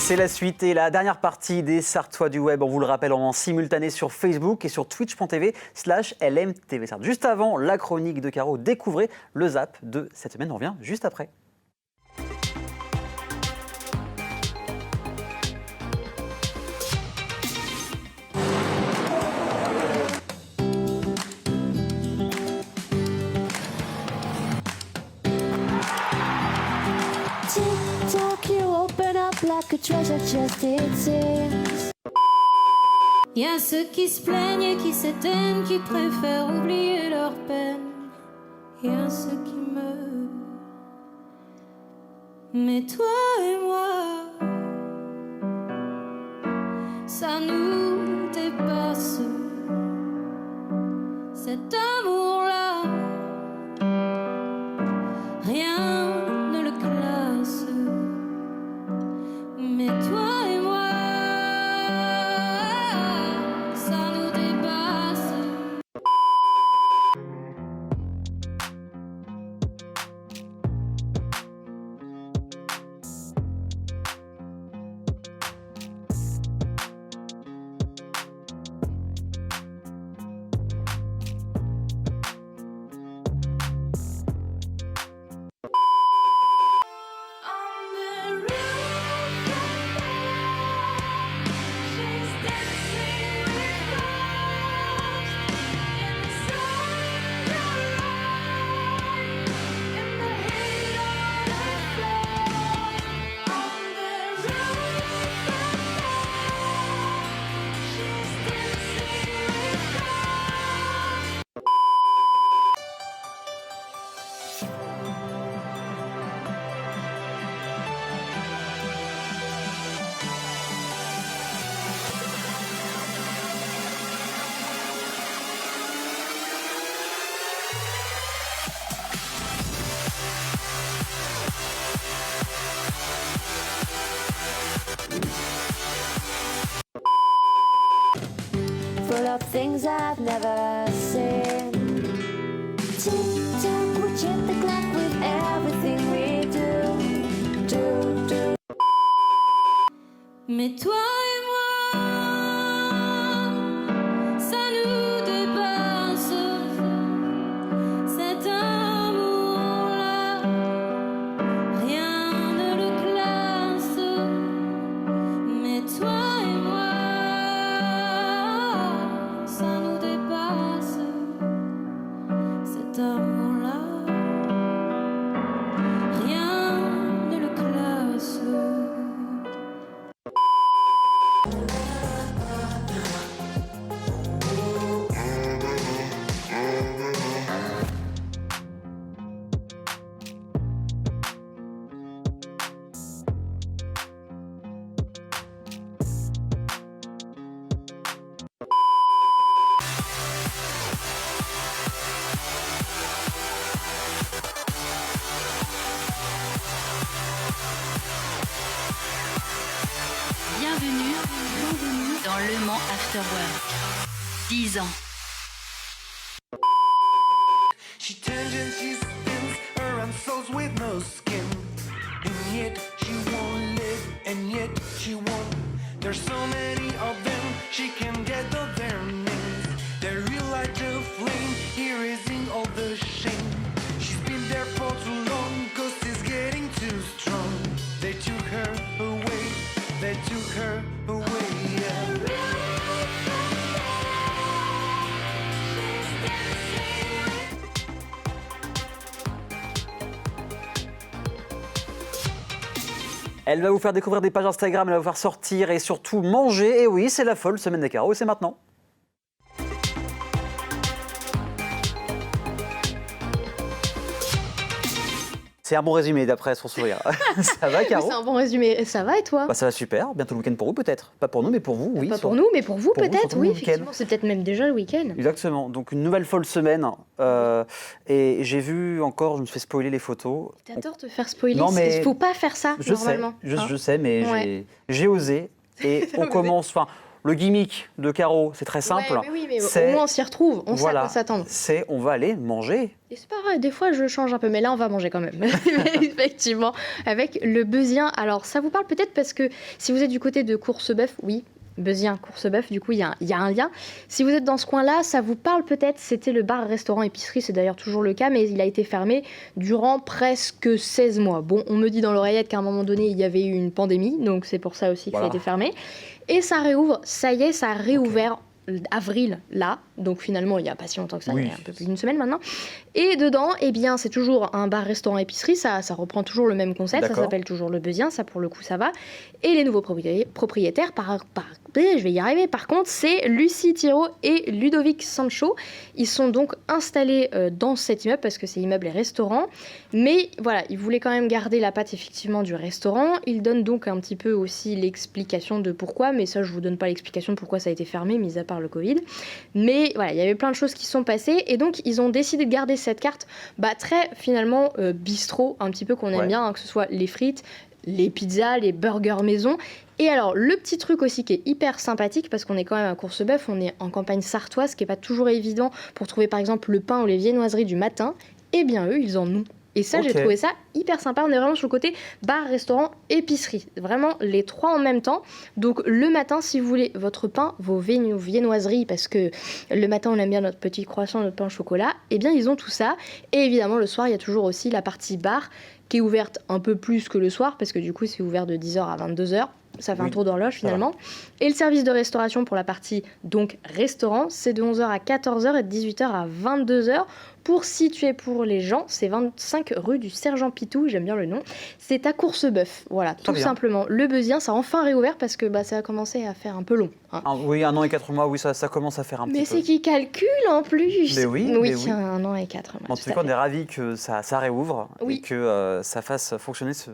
C'est la suite et la dernière partie des Sartois du web. On vous le rappelle en simultané sur Facebook et sur twitch.tv/LMTV. Juste avant la chronique de Caro, découvrez le zap de cette semaine. On revient juste après. Like a treasure chest, it seems. Y'a ceux qui se plaignent et qui s'éteignent, qui préfèrent oublier leur peine. Y'a ceux qui meurent. Mais toi et moi, ça nous dépasse. Cet amour-là, rien ne le classe. Mais toi et moi, ça nous dépasse. Full of things I've never seen. Tick-tock, we check the clock with everything we do. Mais toi et moi, ça nous dépasse. Cet amour-là, rien ne le classe. Mais toi et moi, ça nous dépasse. Cet amour-là, rien ne le classe. Bienvenue dans Le Mans After Work. 10 ans. She turns and she spins around souls with no skin. And yet she won't live, and yet she won't. There's so many of them, she can get all their names. They relight a flame, erasing all the shame. She's been there for too long, cause it's getting too strong. They took her away, they took her away, yeah. Elle va vous faire découvrir des pages Instagram, elle va vous faire sortir et surtout manger. Et oui, c'est la folle semaine des Caro, c'est maintenant. C'est un bon résumé d'après son sourire. Ça va, Caro? C'est un bon résumé. Ça va et toi? Bah, ça va super. Bientôt le week-end pour vous, peut-être. Pas pour nous, mais pour vous, oui. Pas pour nous, mais pour vous, peut-être, surtout oui, le week-end. effectivement. C'est peut-être même déjà le week-end. Exactement. Donc, une nouvelle folle semaine. Et j'ai vu encore, je me suis fait spoiler les photos. T'adores te faire spoiler. Non, mais Il faut pas faire ça, Je sais, normalement. je sais, mais Ouais. j'ai osé. Et on commence. Enfin, le gimmick de Caro, c'est très simple. Ouais, mais oui, mais C'est- au moins on s'y retrouve, on sait à voilà, quoi s'attendre. c'est on va aller manger. Et c'est pas vrai, des fois je change un peu, mais là on va manger quand même. Mais effectivement, avec le Beuzien. Alors ça vous parle peut-être parce que si vous êtes du côté de Courcebœuf, oui. Beuzien, Courcebœuf, du coup il y a un lien. Si vous êtes dans ce coin-là, ça vous parle peut-être, c'était le bar, restaurant, épicerie, c'est d'ailleurs toujours le cas, mais il a été fermé durant presque 16 mois. Bon, on me dit dans l'oreillette qu'à un moment donné, il y avait eu une pandémie, donc c'est pour ça aussi que ça a été fermé. Et ça réouvre, ça y est, ça a réouvert avril, là, donc finalement il n'y a pas si longtemps que ça, il y a un peu plus d'une semaine maintenant. Et dedans, eh bien, c'est toujours un bar, restaurant, épicerie, ça reprend toujours le même concept, ça s'appelle toujours le Beuzien, ça pour le coup ça va. Et les nouveaux propriétaires, je vais y arriver, par contre, c'est Lucie Thiraud et Ludovic Sancho. Ils sont donc installés dans cet immeuble parce que c'est immeuble et restaurant, mais voilà, ils voulaient quand même garder la patte effectivement du restaurant. Ils donnent donc un petit peu aussi l'explication de pourquoi, mais ça je vous donne pas l'explication de pourquoi ça a été fermé, mis à part le Covid. Mais voilà, il y avait plein de choses qui sont passées et donc ils ont décidé de garder cette carte très finalement bistrot, un petit peu qu'on aime bien, hein, que ce soit les frites, les pizzas, les burgers maison. Et alors, le petit truc aussi qui est hyper sympathique, parce qu'on est quand même à Courcebœuf, on est en campagne sartoise, ce qui n'est pas toujours évident pour trouver par exemple le pain ou les viennoiseries du matin, eh bien eux, ils en ont. Et ça, j'ai trouvé ça hyper sympa. On est vraiment sur le côté bar, restaurant, épicerie. Vraiment les trois en même temps. Donc le matin, si vous voulez votre pain, vos viennoiseries, parce que le matin, on aime bien notre petit croissant, notre pain au chocolat, eh bien, ils ont tout ça. Et évidemment, le soir, il y a toujours aussi la partie bar qui est ouverte un peu plus que le soir, parce que du coup, c'est ouvert de 10h à 22h. Ça fait un tour d'horloge finalement. Et le service de restauration pour la partie donc restaurant, c'est de 11h à 14h et de 18h à 22h. Pour situer pour les gens, c'est 25 rue du Sergent Pitou, j'aime bien le nom. C'est à Courcebœuf, voilà, tout simplement. Le Beuzien, ça a enfin réouvert parce que ça a commencé à faire un peu long. Hein. Oui, 1 an et 4 mois, oui, ça commence à faire un petit peu. Mais c'est qui calcule en plus. Mais oui. 1 an et 4 mois. En tout cas, on est ravis que ça réouvre et que ça fasse fonctionner ce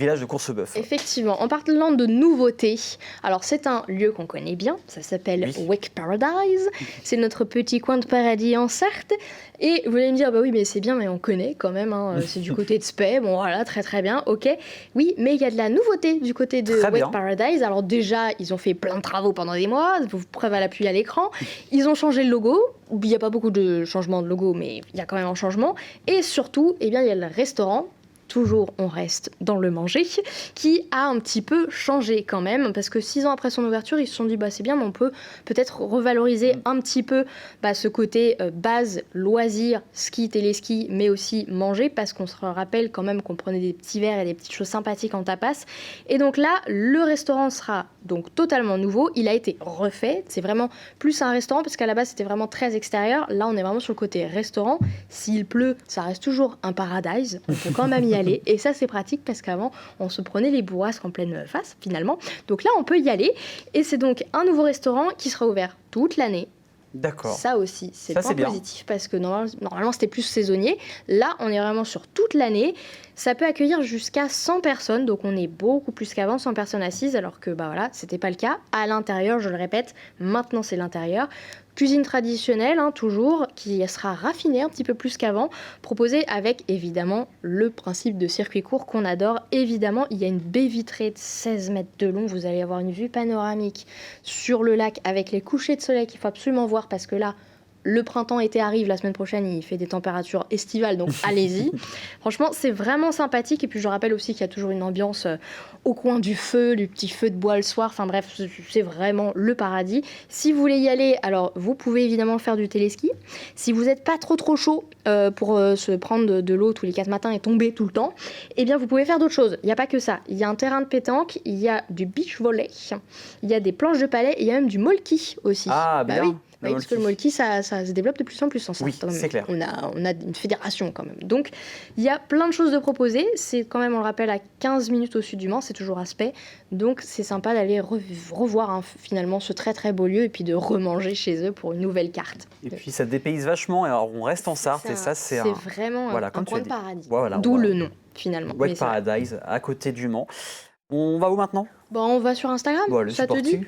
village de Courcebœuf. Effectivement, en parlant de nouveautés, alors c'est un lieu qu'on connaît bien, ça s'appelle Wake Paradise, c'est notre petit coin de paradis en Sarthe, et vous allez me dire, bah oui mais c'est bien, mais on connaît quand même, hein, c'est du côté de Spey, bon voilà, très très bien, ok, oui, mais il y a de la nouveauté du côté de Wake Paradise, alors déjà, ils ont fait plein de travaux pendant des mois, preuve à l'appui à l'écran, ils ont changé le logo, il n'y a pas beaucoup de changements de logo, mais il y a quand même un changement, et surtout, eh bien, il y a le restaurant, toujours on reste dans le manger, qui a un petit peu changé quand même, parce que 6 ans après son ouverture, ils se sont dit c'est bien, mais on peut peut-être revaloriser un petit peu ce côté base, loisir, ski, téléski, mais aussi manger, parce qu'on se rappelle quand même qu'on prenait des petits verres et des petites choses sympathiques en tapas. Et donc là, le restaurant sera donc totalement nouveau, il a été refait, c'est vraiment plus un restaurant, parce qu'à la base c'était vraiment très extérieur, là on est vraiment sur le côté restaurant, s'il pleut, ça reste toujours un paradise, on peut quand même y aller, et ça c'est pratique parce qu'avant on se prenait les bourrasques en pleine face finalement, donc là on peut y aller, et c'est donc un nouveau restaurant qui sera ouvert toute l'année. D'accord. Ça aussi, c'est le point positif, parce que normalement c'était plus saisonnier, là on est vraiment sur toute l'année, ça peut accueillir jusqu'à 100 personnes, donc on est beaucoup plus qu'avant, 100 personnes assises, alors que voilà, c'était pas le cas. À l'intérieur, je le répète, maintenant c'est l'intérieur. Cuisine traditionnelle, toujours, qui sera raffinée un petit peu plus qu'avant, proposée avec évidemment le principe de circuit court qu'on adore. Évidemment, il y a une baie vitrée de 16 mètres de long, vous allez avoir une vue panoramique sur le lac avec les couchers de soleil qu'il faut absolument voir, parce que là, le printemps-été arrive, la semaine prochaine, il fait des températures estivales, donc allez-y. Franchement, c'est vraiment sympathique. Et puis, je rappelle aussi qu'il y a toujours une ambiance au coin du feu, du petit feu de bois le soir. Enfin bref, c'est vraiment le paradis. Si vous voulez y aller, alors vous pouvez évidemment faire du téléski. Si vous n'êtes pas trop chaud pour se prendre de l'eau tous les 4 matins et tomber tout le temps, eh bien, vous pouvez faire d'autres choses. Il n'y a pas que ça. Il y a un terrain de pétanque, il y a du beach volley, il y a des planches de palais et il y a même du molki aussi. Ah, bien. Oui. Oui, parce que le molki, ça se développe de plus en plus en Sarthe. Oui, c'est clair. On a une fédération quand même. Donc, il y a plein de choses de proposer. C'est quand même, on le rappelle, à 15 minutes au sud du Mans. C'est toujours Aspect. Donc, c'est sympa d'aller revoir finalement ce très très beau lieu et puis de remanger chez eux pour une nouvelle carte. Et puis, ça dépayse vachement. Alors, on reste en Sarthe et ça, c'est vraiment un coin de paradis. Voilà, d'où le nom, finalement. Wake Paradise, à côté du Mans. On va où maintenant ? On va sur Instagram, allez, ça te dit ?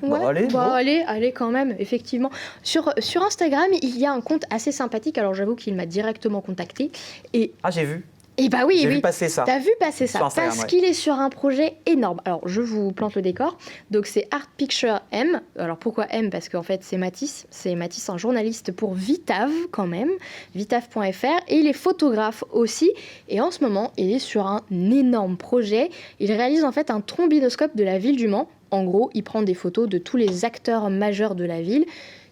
Allez quand même, effectivement. Sur Instagram, il y a un compte assez sympathique, alors j'avoue qu'il m'a directement contacté. Ah, j'ai vu. Et bah oui, J'ai oui. vu passer ça. T'as vu passer ça Sur Instagram, parce ouais. qu'il est sur un projet énorme. Alors, je vous plante le décor. Donc, c'est Art Picture M. Alors, pourquoi M? Parce qu'en fait, c'est Mathis. C'est Mathis, un journaliste pour Vitave, quand même. Vitave.fr. Et il est photographe aussi. Et en ce moment, il est sur un énorme projet. Il réalise en fait un trombinoscope de la ville du Mans. En gros, il prend des photos de tous les acteurs majeurs de la ville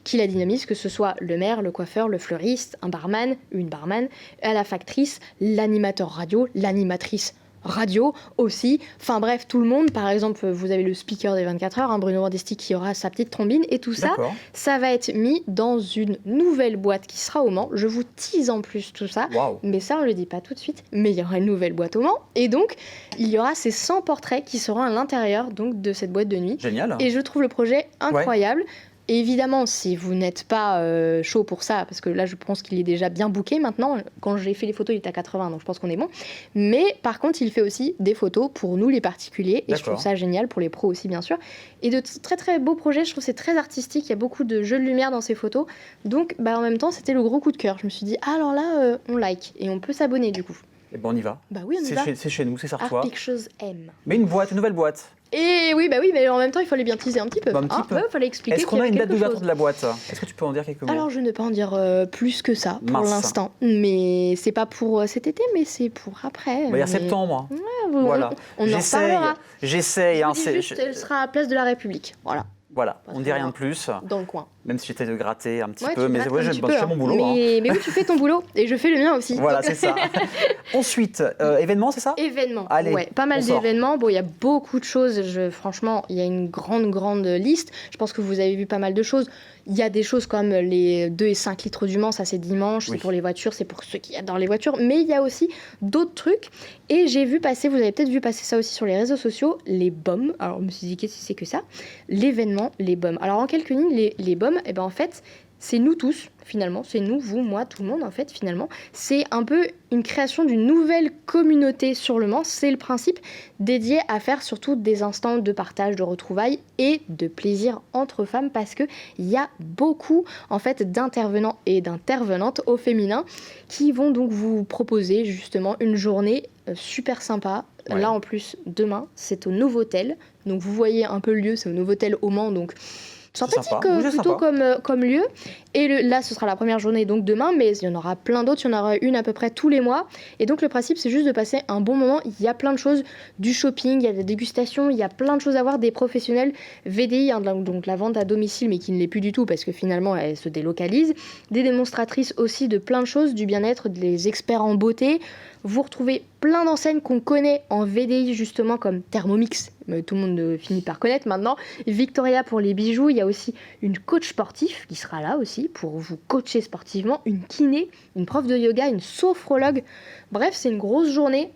qui la dynamise, que ce soit le maire, le coiffeur, le fleuriste, un barman, une barman, à la factrice, l'animateur radio, l'animatrice radio aussi. Enfin bref, tout le monde. Par exemple, vous avez le speaker des 24 heures, Bruno Rodesti, qui aura sa petite trombine. Et tout ça, D'accord. ça va être mis dans une nouvelle boîte qui sera au Mans. Je vous tease en plus tout ça. Waouh. Mais ça, on ne le dit pas tout de suite. Mais il y aura une nouvelle boîte au Mans. Et donc, il y aura ces 100 portraits qui seront à l'intérieur donc, de cette boîte de nuit. Génial. Et je trouve le projet incroyable. Et évidemment, si vous n'êtes pas chaud pour ça, parce que là, je pense qu'il est déjà bien booké maintenant. Quand j'ai fait les photos, il était à 80, donc je pense qu'on est bon. Mais par contre, il fait aussi des photos pour nous, les particuliers. Et je trouve D'accord. ça génial, pour les pros aussi, bien sûr. Et de très, très beaux projets. Je trouve que c'est très artistique. Il y a beaucoup de jeux de lumière dans ces photos. Donc, en même temps, c'était le gros coup de cœur. Je me suis dit, ah, alors là, on like. Et on peut s'abonner, du coup. Et bon, on y va. Bah oui, on y C'est va. c'est chez nous, c'est Art Sartois. Pictures M. Mais une boîte, une nouvelle boîte. Et oui, mais en même temps, il fallait bien teaser un petit peu. Bah, un petit peu. Ouais, fallait expliquer Est-ce qu'on qu'il y a avait une date quelque d'ouverture chose. de la boîte? Est-ce que tu peux en dire quelques mots? Alors, je ne peux pas en dire plus que ça pour Mince. l'instant. Mais c'est pas pour cet été, mais c'est pour après. Bah, il y a Mais- septembre. Voilà. On en J'essaye, reparlera. j'essaye. Je hein, vous dis c'est- juste, elle sera à la place de la République. Voilà, Voilà, Pas on très dit rien loin. de plus, dans le coin. même si j'étais de gratter un petit Ouais, peu, tu mais grattes ouais, un je petit je peu, fais hein. mon boulot. hein. Mais oui, tu fais ton boulot et je fais le mien aussi. Voilà, c'est ça. Ensuite, événement, c'est ça? Événements, Allez, ouais, pas mal on sort. d'événements. Bon, il y a beaucoup de choses. Franchement, il y a une grande liste. Je pense que vous avez vu pas mal de choses. Il y a des choses comme les 2 et 5 litres du Mans, ça c'est dimanche, Oui. c'est pour les voitures, c'est pour ceux qui adorent les voitures. Mais il y a aussi d'autres trucs. Et j'ai vu passer, vous avez peut-être vu passer ça aussi sur les réseaux sociaux, les BOM. Alors, je me suis dit, qu'est-ce que c'est que ça? L'événement, les BOM. Alors, en quelques lignes, les BOM, eh ben, en fait, c'est nous tous, finalement. C'est nous, vous, moi, tout le monde, en fait, finalement. C'est un peu une création d'une nouvelle communauté sur le Mans. C'est le principe dédié à faire surtout des instants de partage, de retrouvailles et de plaisir entre femmes parce qu'il y a beaucoup, en fait, d'intervenants et d'intervenantes au féminin qui vont donc vous proposer, justement, une journée super sympa. Ouais. Là, en plus, demain, c'est au Novotel. Donc, vous voyez un peu le lieu, c'est au Novotel au Mans, donc sympathique sympa. Oui, c'est plutôt sympa. comme lieu. Et là, ce sera la première journée donc demain, mais il y en aura plein d'autres. Il y en aura une à peu près tous les mois. Et donc le principe, c'est juste de passer un bon moment. Il y a plein de choses, du shopping, il y a des dégustations, il y a plein de choses à voir, des professionnels VDI, hein, donc la vente à domicile, mais qui ne l'est plus du tout parce que finalement, elle se délocalise. Des démonstratrices aussi de plein de choses, du bien-être, des experts en beauté. Vous retrouvez plein d'enseignes qu'on connaît en VDI justement comme Thermomix, tout le monde finit par connaître maintenant, Victoria pour les bijoux, il y a aussi une coach sportif qui sera là aussi pour vous coacher sportivement, une kiné, une prof de yoga, une sophrologue, bref c'est une grosse journée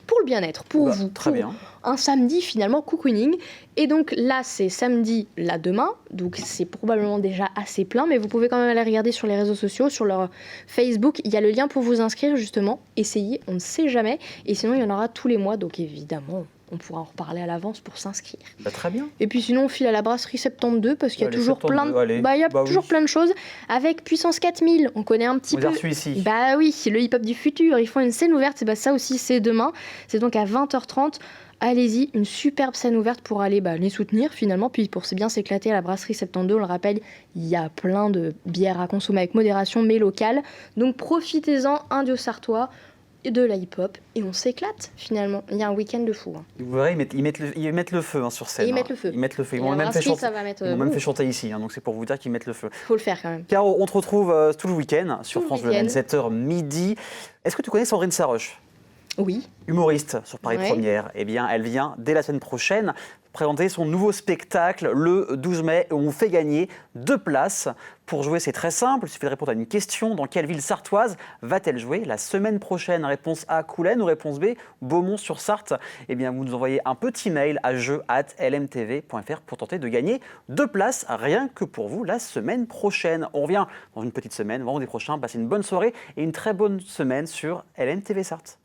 pour le bien-être, pour Bah, vous, très pour bien. un samedi finalement cocooning. Et donc là c'est samedi, là demain, donc c'est probablement déjà assez plein, mais vous pouvez quand même aller regarder sur les réseaux sociaux, sur leur Facebook, il y a le lien pour vous inscrire justement, essayez, on ne sait jamais, et sinon il y en aura tous les mois, donc évidemment on pourra en reparler à l'avance pour s'inscrire. Bah, très bien. Et puis sinon on file à la brasserie 72 parce qu'il y a Allez, toujours 72, plein allez. de... il y a Bah toujours oui. plein de choses, avec Puissance 4000, on connaît un petit On peu... a reçu ici. Bah oui, le hip-hop du futur, ils font une scène ouverte, et bah ça aussi c'est demain, c'est donc à 20h30. Allez-y, une superbe scène ouverte pour aller les soutenir finalement, puis pour bien s'éclater à la brasserie 72, on le rappelle, il y a plein de bières à consommer avec modération mais locales, donc profitez-en, un dieu sartois, et de la hip-hop, et on s'éclate finalement, il y a un week-end de fou. Hein. Vous verrez, ils mettent le feu hein, sur scène. Et ils hein. mettent le feu. Ils mettent le feu. Ils Et m'ont la même fait brasserie, chanter. ça va mettre... Ils m'ont même fait chanter ici, hein, donc c'est pour vous dire qu'ils mettent le feu. Faut le faire quand même. Caro, on te retrouve tout le week-end sur Tout le France Bleu, week-end. 7h midi. Est-ce que tu connais Sandrine Saroche, Oui. humoriste sur Paris Ouais. Première? Eh bien, elle vient dès la semaine prochaine présenter son nouveau spectacle le 12 mai où on fait gagner 2 places. Pour jouer, c'est très simple, il suffit de répondre à une question. Dans quelle ville sartoise va-t-elle jouer la semaine prochaine? Réponse A, Coulennes, ou réponse B, Beaumont-sur-Sarthe. Eh bien, vous nous envoyez un petit mail à jeu@lmtv.fr pour tenter de gagner 2 places rien que pour vous la semaine prochaine. On revient dans une petite semaine, vendredi prochain. Passez une bonne soirée et une très bonne semaine sur LMTV Sarthe.